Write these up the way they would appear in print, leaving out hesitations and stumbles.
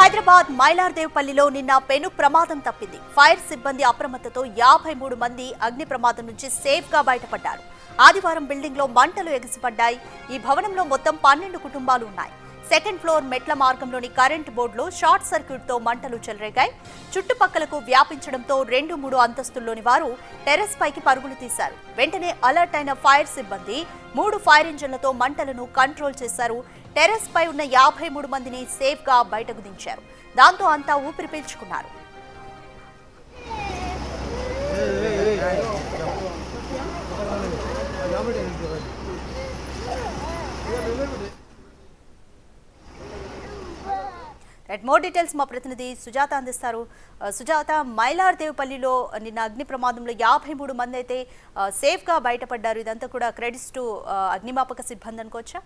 హైదరాబాద్ మైలార్దేవ్పల్లిలో నిన్న పెను ప్రమాదం తప్పింది. ఫైర్ సిబ్బంది అప్రమత్తతో 53 మంది అగ్ని ప్రమాదం నుంచి సేఫ్ గా బయటపడ్డారు. ఆదివారం బిల్డింగ్ లో మంటలు ఎగిసిపడ్డాయి. ఈ భవనంలో మొత్తం 12 కుటుంబాలు ఉన్నాయి. సెకండ్ ఫ్లోర్ మెట్ల మార్గంలోని కరెంట్ బోర్డులో షార్ట్ సర్క్యూట్ తో మంటలు చెలరేగాయి. చుట్టుపక్కలకు వ్యాపించడంతో 2-3 అంతస్తుల్లోని వారు టెర్రస్ పైకి పరుగులు తీశారు. వెంటనే అలర్ట్ అయిన ఫైర్ సిబ్బంది 3 ఫైర్ ఇంజన్లతో మంటలను కంట్రోల్ చేశారు. టెర్రస్ పై ఉన్న 53 మందిని సేఫ్ గా బయటకు దించారు. దాంతో అంతా ఊపిరి పీల్చుకున్నారు. మోర్ డీటెయిల్స్ మా ప్రతినిధి సుజాత అందిస్తారు. సుజాత, మైలార్దేవ్పల్లిలో నిన్న అగ్ని ప్రమాదంలో 53 మంది అయితే సేఫ్ గా బయటపడ్డారు. ఇదంతా కూడా క్రెడిట్స్ టు అగ్నిమాపక సిబ్బంది అనుకోవచ్చా?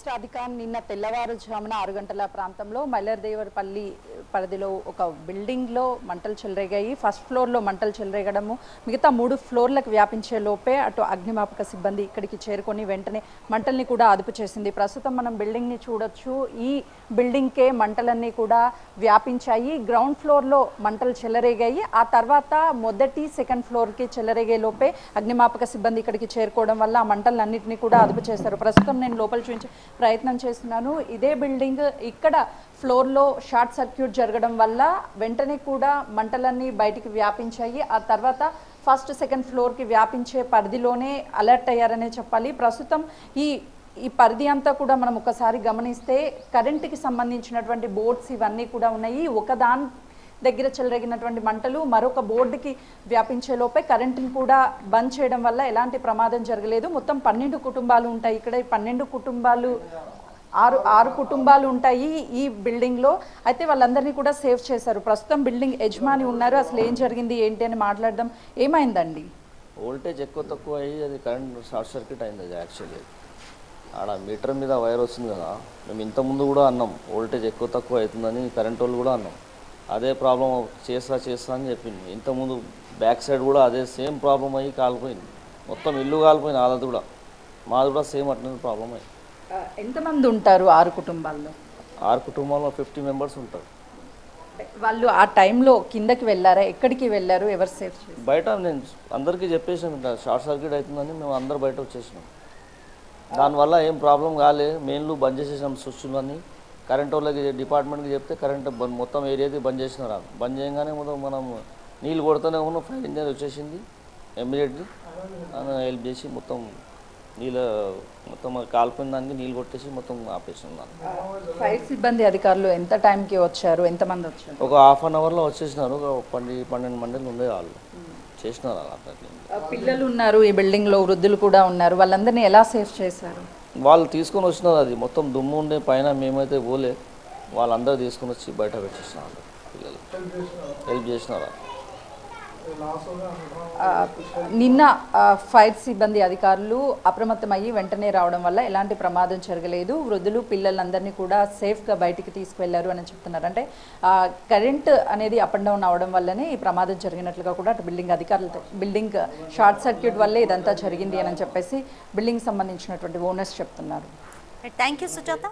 రాధిక, నిన్న తెల్లవారుజామున 6 గంటల ప్రాంతంలో మైలార్దేవ్పల్లి పరిధిలో ఒక బిల్డింగ్లో మంటలు చెలరేగాయి. ఫస్ట్ ఫ్లోర్లో మంటలు చెలరేగడము, మిగతా 3 ఫ్లోర్లకు వ్యాపించే లోపే అటు అగ్నిమాపక సిబ్బంది ఇక్కడికి చేరుకొని వెంటనే మంటల్ని కూడా అదుపు చేసింది. ప్రస్తుతం మనం బిల్డింగ్ని చూడొచ్చు. ఈ బిల్డింగ్కే మంటలన్నీ కూడా వ్యాపించాయి. గ్రౌండ్ ఫ్లోర్లో మంటలు చెలరేగాయి. ఆ తర్వాత మొదటి సెకండ్ ఫ్లోర్కి చెలరేగే లోపే అగ్నిమాపక సిబ్బంది ఇక్కడికి చేరుకోవడం వల్ల ఆ మంటలన్నింటినీ కూడా అదుపు చేశారు. ప్రస్తుతం నేను లోపల చూపించే ప్రయత్నం చేస్తున్నాను. ఇదే బిల్డింగ్ ఇక్కడ ఫ్లోర్లో షార్ట్ సర్క్యూట్ జరగడం వల్ల వెంటనే కూడా మంటలన్నీ బయటికి వ్యాపించాయి. ఆ తర్వాత ఫస్ట్ సెకండ్ ఫ్లోర్కి వ్యాపించే పరిధిలోనే అలర్ట్ అయ్యారనే చెప్పాలి. ప్రస్తుతం ఈ పరిధి అంతా కూడా మనం ఒకసారి గమనిస్తే కరెంటుకి సంబంధించినటువంటి బోర్డ్స్ ఇవన్నీ కూడా ఉన్నాయి. ఒకదాని దగ్గర చెలరేగినటువంటి మంటలు మరొక బోర్డుకి వ్యాపించే లోపే కరెంటుని కూడా బంద్ చేయడం వల్ల ఎలాంటి ప్రమాదం జరగలేదు. మొత్తం 12 కుటుంబాలు ఉంటాయి. ఇక్కడ 12 కుటుంబాలు ఆరు కుటుంబాలు ఉంటాయి ఈ బిల్డింగ్లో. అయితే వాళ్ళందరినీ కూడా సేవ్ చేశారు. ప్రస్తుతం బిల్డింగ్ యజమాని ఉన్నారు. అసలు ఏం జరిగింది ఏంటి అని మాట్లాడదాం. ఏమైందండి? వోల్టేజ్ ఎక్కువ తక్కువ అయ్యి అది కరెంట్ షార్ట్ సర్క్యూట్ అయింది. అది యాక్చువల్లీ ఆడ మీటర్ మీద వైర్ వస్తుంది కదా, మేము ఇంతకుముందు కూడా అన్నాం వోల్టేజ్ ఎక్కువ తక్కువ అవుతుందని. కరెంట్ వాళ్ళు కూడా అన్నాం అదే ప్రాబ్లం చేస్తా అని చెప్పింది. ఇంతకుముందు బ్యాక్ సైడ్ కూడా అదే సేమ్ ప్రాబ్లం అయ్యి కాలిపోయింది. మొత్తం ఇల్లు కాలిపోయింది. వాళ్ళది కూడా మాది కూడా సేమ్ అట్లనే ప్రాబ్లం అయ్యి. ఎంతమంది ఉంటారు 6 కుటుంబాల్లో? 6 కుటుంబాల్లో 50 మెంబర్స్ ఉంటారు. వాళ్ళు ఆ టైంలో కిందకి వెళ్ళారా? ఎక్కడికి వెళ్ళారు? ఎవరు సేఫ్ చేశారు? బయట నేను అందరికీ చెప్పేసాం ఇట్లా షార్ట్ సర్క్యూట్ అవుతుందని. మేము అందరు బయట వచ్చేసినాం. దానివల్ల ఏం ప్రాబ్లం కాలే. మెయిన్లు బంద్ చేసేసాం స్విచ్లు అన్నీ. కరెంట్ వాళ్ళకి డిపార్ట్మెంట్కి చెప్తే కరెంట్ మొత్తం ఏరియాది బంద్ చేసినారు. బంద్ చేయగానే మొత్తం మనం నీళ్ళు కొడుతూనే ఉన్నాం. ఫైర్ ఇంజన్ వచ్చేసింది ఇమ్మీడియట్లీ. హెల్ప్ చేసి మొత్తం నీళ్ళు మొత్తం కాలిపోయిన దానికి నీళ్ళు కొట్టేసి మొత్తం ఆపేసినాం. ఫైర్ సిబ్బంది అధికారులు ఎంత టైంకి వచ్చారు? ఎంతమంది వచ్చారు? ఒక ½ అన్ అవర్లో వచ్చేసినారు. ఒక 12 మండలు ఉండే వాళ్ళు చేసినారు. అలా పిల్లలు ఉన్నారు ఈ బిల్డింగ్లో, వృద్ధులు కూడా ఉన్నారు. వాళ్ళందరినీ ఎలా సేఫ్ చేశారు? వాళ్ళు తీసుకొని వచ్చినారు. అది మొత్తం దుమ్ము ఉండే పైన మేమైతే పోలే. వాళ్ళందరూ తీసుకొని వచ్చి బయట పెట్టేసినారు. పిల్లలు హెల్ప్ చేసినారు. నిన్న ఫైర్ సిబ్బంది అధికారులు అప్రమత్తమయ్యి వెంటనే రావడం వల్ల ఎలాంటి ప్రమాదం జరగలేదు. వృద్ధులు పిల్లలందరినీ కూడా సేఫ్గా బయటికి తీసుకువెళ్లారు అని చెప్తున్నారు. అంటే కరెంట్ అనేది అప్ అండ్ డౌన్ అవడం వల్లనే ఈ ప్రమాదం జరిగినట్లుగా కూడా అటు బిల్డింగ్ అధికారులతో, బిల్డింగ్ షార్ట్ సర్క్యూట్ వల్లే ఇదంతా జరిగింది అని చెప్పేసి బిల్డింగ్ సంబంధించినటువంటి ఓనర్స్ చెప్తున్నారు. Thank you Sujatha.